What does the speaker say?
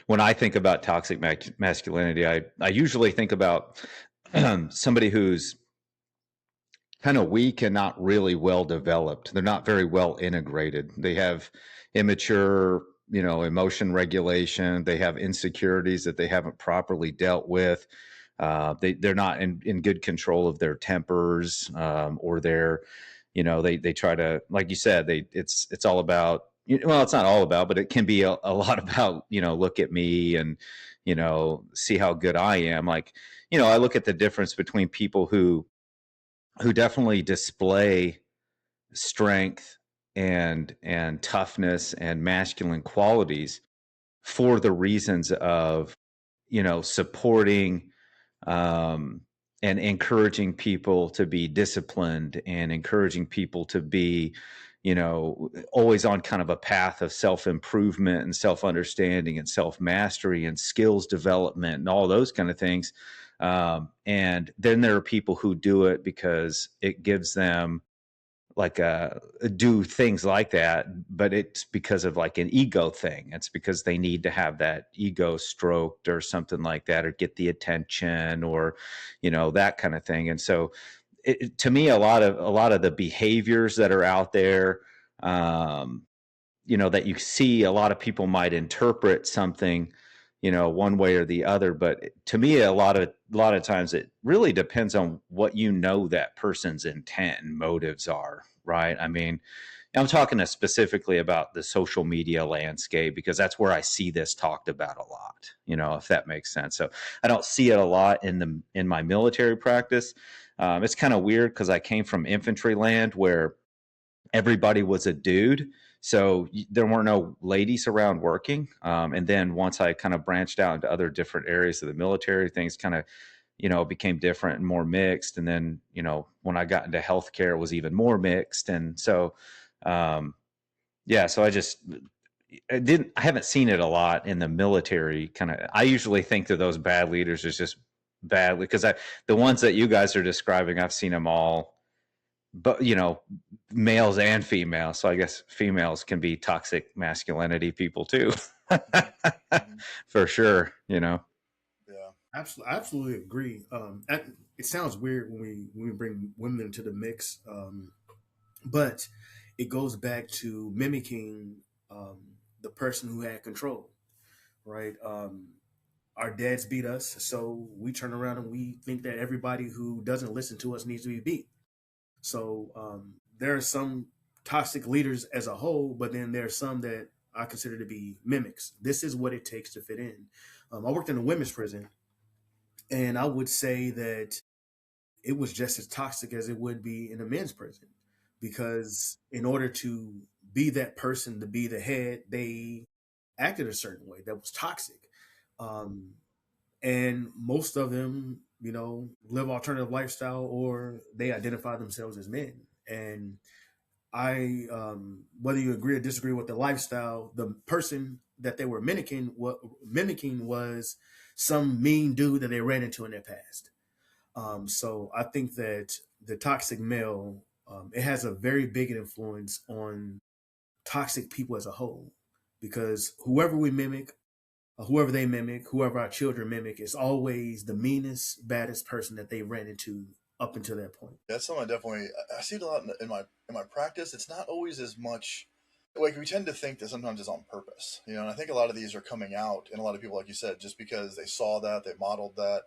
when I think about toxic masculinity, I usually think about somebody who's kind of weak and not really well developed. They're not very well integrated. They have immature, emotion regulation. They have insecurities that they haven't properly dealt with. They're not in good control of their tempers, or their, they try to, like you said, it's all about, well, it's not all about, but it can be a lot about, look at me and, see how good I am. Like, I look at the difference between people who definitely display strength and toughness and masculine qualities for the reasons of, supporting, um, and encouraging people to be disciplined and encouraging people to be, always on kind of a path of self-improvement and self-understanding and self-mastery and skills development and all those kind of things. And then there are people who do it because it gives them like do things like that, but it's because of like an ego thing. It's because they need to have that ego stroked or something like that, or get the attention, or that kind of thing. And so to me, a lot of the behaviors that are out there, um that you see, a lot of people might interpret something, one way or the other. But to me, a lot of times it really depends on what, that person's intent and motives are, right? I mean, I'm talking specifically about the social media landscape, because that's where I see this talked about a lot, if that makes sense. So I don't see it a lot in my military practice. It's kind of weird because I came from infantry land where everybody was a dude. So there weren't no ladies around working. And then once I kind of branched out into other different areas of the military, things kind of, became different and more mixed. And then, when I got into healthcare, it was even more mixed. And so, um, yeah, so I haven't seen it a lot in the military. Kind of, I usually think that those bad leaders is just bad, because the ones that you guys are describing, I've seen them all, but males and females. So I guess females can be toxic masculinity people too. Mhm. For sure. Yeah. Absolutely, I absolutely agree. It sounds weird when we bring women into the mix, but it goes back to mimicking the person who had control, right? Our dads beat us, so we turn around and we think that everybody who doesn't listen to us needs to be beat. So there are some toxic leaders as a whole, but then there are some that I consider to be mimics. This is what it takes to fit in. I worked in a women's prison, and I would say that it was just as toxic as it would be in a men's prison, because in order to be that person, to be the head, they acted a certain way that was toxic. Um, and most of them, live alternative lifestyle, or they identify themselves as men. And whether you agree or disagree with the lifestyle, the person that they were mimicking was some mean dude that they ran into in their past. So I think that the toxic male, it has a very big influence on toxic people as a whole, because whoever we mimic, whoever they mimic, whoever our children mimic, is always the meanest, baddest person that they ran into up until that point. That's something I definitely I see it a lot in my practice. It's not always as much like we tend to think that sometimes it's on purpose, and I think a lot of these are coming out in a lot of people, like you said, just because they saw that, they modeled that,